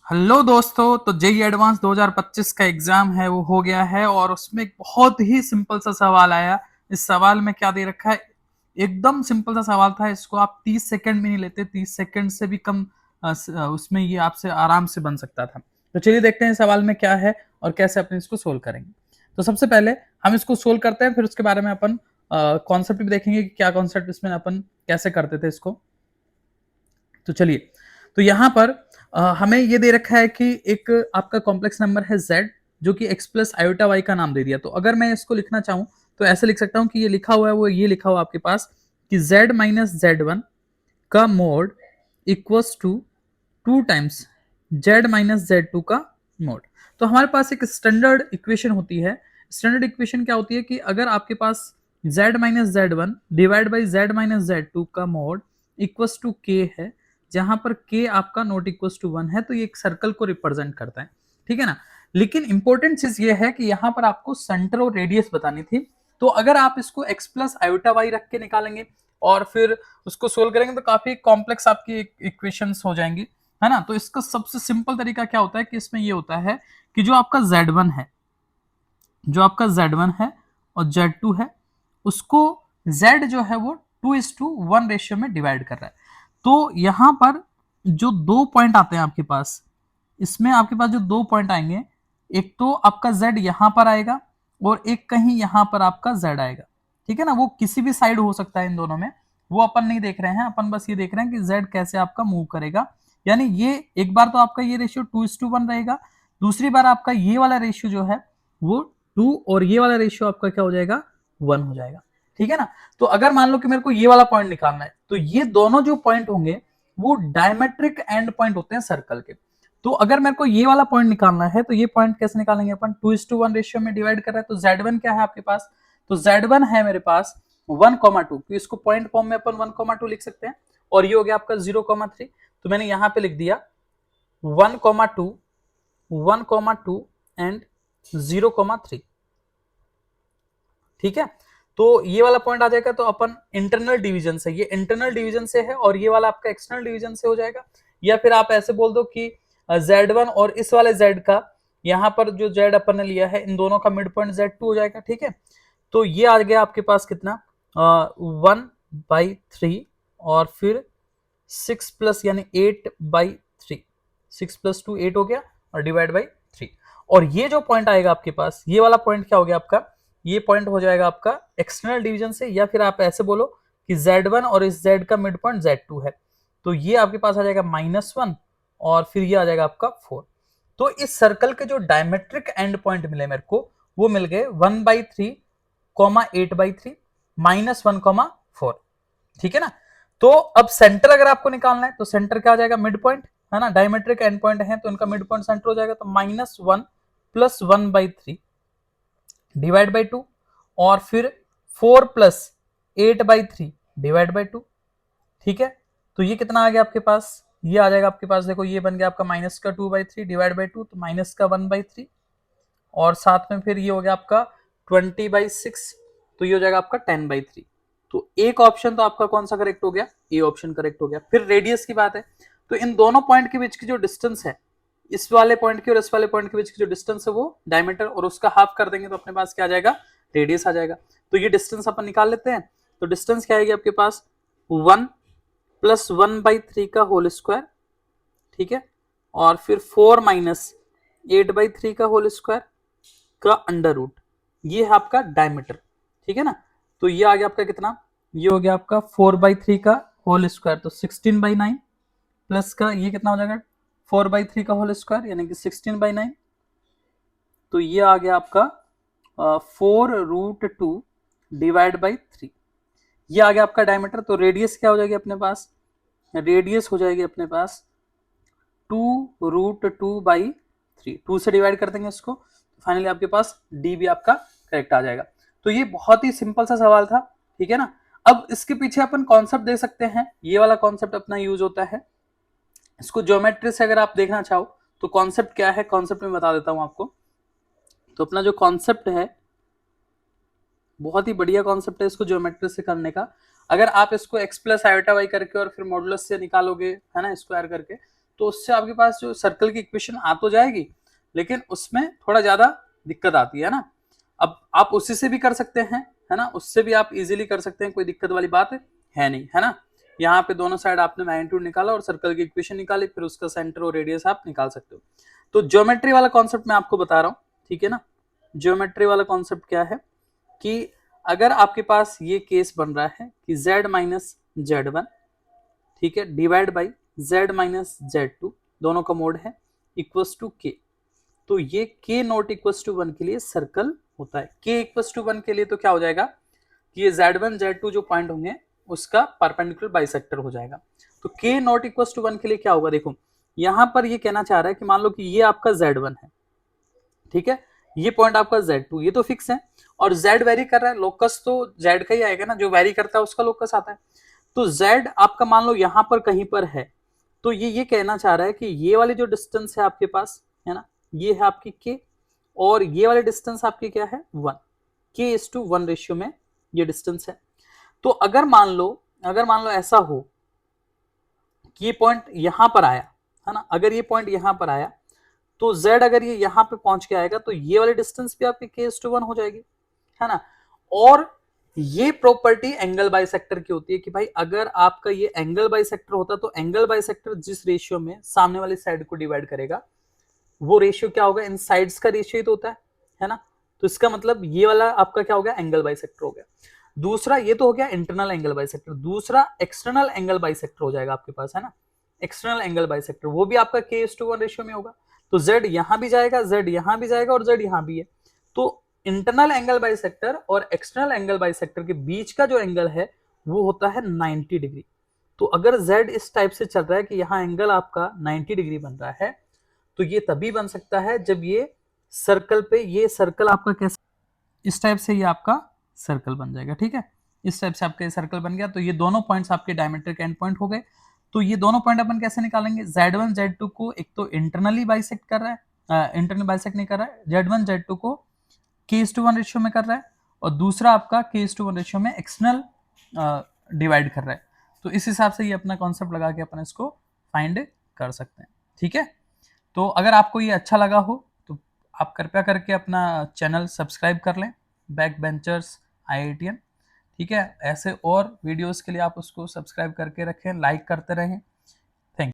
Hello दोस्तों, तो JEE advance 2025 का एग्जाम है वो हो गया है और उसमें एक बहुत ही सिंपल सा सवाल आया। इस सवाल में क्या दे रखा है, एकदम सिंपल सा सवाल था। इसको आप 30 सेकंड में नहीं लेते, 30 सेकंड से भी कम उसमें ये आपसे आराम से बन सकता था। तो चलिए देखते हैं सवाल में क्या है और कैसे अपन इसको सोल्व करेंगे। तो सबसे पहले हम इसको सोल्व करते हैं, फिर उसके बारे में अपन कॉन्सेप्ट भी देखेंगे कि क्या कॉन्सेप्ट इसमें अपन कैसे करते थे इसको। तो चलिए, तो यहां पर हमें ये दे रखा है कि एक आपका कॉम्प्लेक्स नंबर है z, जो कि x प्लस आयोटा y का नाम दे दिया। तो अगर मैं इसको लिखना चाहूं तो ऐसे लिख सकता हूं कि ये लिखा हुआ है, वो ये लिखा हुआ आपके पास कि z माइनस z1 का mod equals to 2 times z minus z2 का मोड। तो हमारे पास एक स्टैंडर्ड इक्वेशन होती है। स्टैंडर्ड इक्वेशन क्या होती है कि अगर आपके पास z minus z1 divide by z minus z2 का मोड इक्वल्स टू k है, जहां पर k आपका नॉट इक्वल्स टू 1 है, तो ये एक सर्कल को रिप्रेजेंट करता है। ठीक है ना। लेकिन इंपॉर्टेंट चीज ये है कि यहां पर आपको सेंटर और रेडियस बतानी थी। तो अगर आप इसको x प्लस आयोटा वाई रख के निकालेंगे और फिर उसको सोल्व करेंगे तो काफी कॉम्प्लेक्स आपकी इक्वेशंस हो जाएंगी, है ना। तो इसका सबसे सिंपल तरीका क्या होता है कि इसमें ये होता है कि जो आपका z1 है, जो आपका z1 है और z2 है, उसको z जो है वो 2:1 रेशियो में डिवाइड कर रहा है। तो यहां पर जो दो पॉइंट आते हैं आपके पास, इसमें आपके पास जो दो पॉइंट आएंगे, एक तो आपका z यहां पर आएगा और एक कहीं यहां पर आपका z आएगा। ठीक है ना। वो किसी भी साइड हो सकता है इन दोनों में, वो अपन नहीं देख रहे हैं। अपन बस ये देख रहे हैं कि z कैसे आपका मूव करेगा। यानी ये एक बार तो आपका ये रेशियो 2:1 रहेगा, दूसरी बार आपका ये वाला रेशियो जो है वो 2 और ये वाला रेशियो आपका क्या हो जाएगा, 1 हो जाएगा। ठीक है ना। तो अगर मान लो कि मेरे को ये वाला पॉइंट निकालना है, तो ये दोनों जो पॉइंट होंगे वो डायमेट्रिक एंड पॉइंट होते हैं सर्कल के। तो अगर मेरे को ये वाला पॉइंट निकालना है तो ये पॉइंट कैसे निकालेंगे अपन, 2:1 रेशियो में डिवाइड कर रहा है। तो z1 क्या है आपके पास, तो z1 है मेरे पास 1,2। तो इसको पॉइंट फॉर्म में अपन 1,2 लिख सकते हैं। और ये हो गया आपका 0,3। तो मैंने यहां पे लिख दिया 1,2 1,2 एंड 0,3। ठीक है। तो ये वाला पॉइंट आ जाएगा। तो अपन इंटरनल डिवीजन से, ये इंटरनल डिवीजन से है और ये वाला आपका एक्सटर्नल डिवीजन से हो जाएगा। या फिर आप ऐसे बोल दो कि z1 और इस वाले z का, यहां पर जो z अपन ने लिया है, इन दोनों का मिड पॉइंट z2 हो जाएगा। ठीक है। तो ये आ गया आपके पास कितना, 1/3 और फिर 6 प्लस यानी 8/3, 6 + 2 8 हो गया और डिवाइड बाई 3। और ये जो पॉइंट आएगा आपके पास, ये वाला पॉइंट क्या हो गया आपका, ये पॉइंट हो जाएगा आपका एक्सटर्नल डिवीजन से। या फिर आप ऐसे बोलो कि z1 और इस z का मिड पॉइंट z2 है, तो ये आपके पास आ जाएगा -1 और फिर ये आ जाएगा आपका 4। तो इस सर्कल के जो डायमेट्रिक एंड पॉइंट मिले मेरे को, वो मिल गए 1/3, 8/3, -1, 4। ठीक है ना। तो अब सेंटर अगर आपको निकालना है तो सेंटर क्या आ जाएगा, मिड पॉइंट, है ना। डायमेट्रिक एंड पॉइंट है तो इनका मिड पॉइंट सेंटर हो जाएगा। तो -1 + 1/3 डिवाइड बाई 2 और फिर 4 + 8/3 डिवाइड बाई 2। ठीक है। तो ये कितना आ गया आपके पास, ये आ जाएगा आपके पास, देखो ये बन गया आपका -2/3 डिवाइड बाई 2, तो -1/3 और साथ में फिर ये हो गया आपका 20/6, तो ये हो जाएगा आपका 10/3। तो एक ऑप्शन तो आपका कौन सा करेक्ट हो गया, ए ऑप्शन करेक्ट हो गया। फिर रेडियस की बात है, तो इन दोनों पॉइंट के बीच की जो डिस्टेंस है, इस वाले पॉइंट की और इस वाले पॉइंट के बीच की जो डिस्टेंस है वो डायमीटर, और उसका हाफ कर देंगे तो अपने पास क्या आ जाएगा, रेडियस आ जाएगा। तो ये डिस्टेंस अपन निकाल लेते हैं। तो डिस्टेंस क्या आएगी आपके पास, 1 + 1/3 का होल स्क्वायर। ठीक है। और फिर 4 - 8/3 का होल स्क्वायर का अंडर रूट, ये है आपका डायमीटर। ठीक है ना। तो ये आ गया आपका कितना, ये हो गया आपका 4/3 का होल स्क्वायर, तो 16/9 प्लस का ये कितना हो जाएगा, 4/3 का होल स्क्वायर यानी कि 16/9। तो ये आ गया आपका 4√2 डिवाइड बाई 3। ये आ गया आपका डायमीटर। तो रेडियस क्या हो जाएगी अपने पास, रेडियस हो जाएगी अपने पास 2√2/3, 2 से डिवाइड कर देंगे इसको, तो फाइनली आपके पास डी भी आपका करेक्ट आ जाएगा। तो ये बहुत ही सिंपल सा सवाल था। ठीक है ना। अब इसके पीछे अपन कॉन्सेप्ट दे सकते हैं, ये वाला कॉन्सेप्ट अपना यूज होता है। इसको ज्योमेट्री से अगर आप देखना चाहो तो कॉन्सेप्ट क्या है, कॉन्सेप्ट में बता देता हूं आपको। तो अपना जो कॉन्सेप्ट है, बहुत ही बढ़िया कॉन्सेप्ट है इसको ज्योमेट्री से करने का। अगर आप इसको x + i/y करके और फिर मॉडुलस से निकालोगे, है ना, स्क्वायर करके, तो उससे आपके पास जो सर्कल की इक्वेशन आ तो जाएगी, लेकिन उसमें थोड़ा ज्यादा दिक्कत आती है ना। अब आप उसी से भी कर सकते हैं, है ना, उससे भी आप इजीली कर सकते हैं, कोई दिक्कत वाली बात है नहीं, है ना। यहाँ पे दोनों साइड आपने मैग्नीट्यूड निकाला और सर्कल की इक्वेशन निकाली, फिर उसका सेंटर और रेडियस आप निकाल सकते हो। तो ज्योमेट्री वाला कॉन्सेप्ट मैं आपको बता रहा हूँ, ठीक है ना। ज्योमेट्री वाला कॉन्सेप्ट क्या है कि अगर आपके पास ये केस बन रहा है कि z माइनस Z1, ठीक है, divide by z minus Z2, दोनों का मोड है, इक्वल्स टू k। तो ये k नॉट इक्वल्स टू 1 के लिए सर्कल होता है। k इक्वल्स टू 1 के लिए तो क्या हो जाएगा कि ये Z1 Z2 जो पॉइंट होंगे उसका परपेंडिकुलर बाइसेक्टर हो जाएगा। तो k नॉट इक्वल्स टू 1 के लिए क्या होगा, देखो यहां पर ये कहना चाह रहा है कि मान लो कि ये आपका Z1 है, ठीक है, ये पॉइंट आपका Z2, ये तो फिक्स है, और Z वेरी कर रहा है, लोकस तो Z का ही आएगा ना, जो वेरी करता है उसका लोकस आता है। तो Z आपका मान लो यहां पर कहीं पर है, तो ये कहना चाह रहा है कि ये वाली जो डिस्टेंस है आपके पास, है ना, ये है आपकी k, और ये वाली डिस्टेंस आपकी क्या है 1, k:1 रेशियो में ये डिस्टेंस है। तो अगर मान लो ऐसा हो कि ये पॉइंट यहां पर आया, है ना, अगर ये पॉइंट यहां पर आया तो z अगर ये यहां पे पहुंच के आएगा तो ये वाली डिस्टेंस भी आपकी k:1 हो जाएगी, है ना। और ये प्रॉपर्टी एंगल बाइसेक्टर की होती है कि भाई अगर आपका ये एंगल बाइसेक्टर होता तो एंगल बाइसेक्टर जिस रेशियो में सामने वाली साइड को डिवाइड करेगा वो रेशियो क्या होगा, इन साइड्स का रेशियो ही तो होता है ना। तो इसका मतलब ये वाला आपका क्या हो गया, एंगल बाइसेक्टर हो गया। दूसरा ये तो हो गया इंटरनल एंगल बाइसेक्टर, दूसरा एक्सटर्नल एंगल बाइसेक्टर हो जाएगा आपके पास, है ना। एक्सटर्नल एंगल बाइसेक्टर वो भी आपका k:1 रेशियो में होगा, तो z यहां भी जाएगा, z यहां भी जाएगा और z यहां भी है। तो इंटरनल एंगल बाइसेक्टर और एक्सटर्नल एंगल बाइसेक्टर के बीच का जो एंगल है वो होता है 90 डिग्री। तो अगर z इस टाइप से चल रहा है कि यहाँ एंगल आपका 90 डिग्री बन रहा है, तो ये तभी बन सकता है जब ये सर्कल पे, ये सर्कल आपका कैसे, इस टाइप से ये आपका सर्कल बन जाएगा, ठीक है। इस टाइप से आपका सर्कल बन गया, तो ये दोनों पॉइंट्स आपके डायमीटर के एंड पॉइंट हो गए। तो ये दोनों पॉइंट अपन कैसे निकालेंगे, Z1 Z2 को एक तो इंटरनली बाइसेक्ट कर रहा है, इंटरनली बाइसेक्ट नहीं कर रहा है, Z1 Z2 को k:1 रेशियो में कर रहा है, और दूसरा आपका k:1 रेशियो में एक्सटर्नल डिवाइड कर रहा है। तो इस हिसाब से ये अपना कॉन्सेप्ट लगा के अपन इसको फाइंड कर सकते हैं, ठीक है। तो अगर आपको ये अच्छा लगा हो तो आप कृपया करके अपना चैनल सब्सक्राइब कर लें, बैक बेंचर्स IITian, ठीक है। ऐसे और वीडियोस के लिए आप उसको सब्सक्राइब करके रखें, लाइक करते रहें।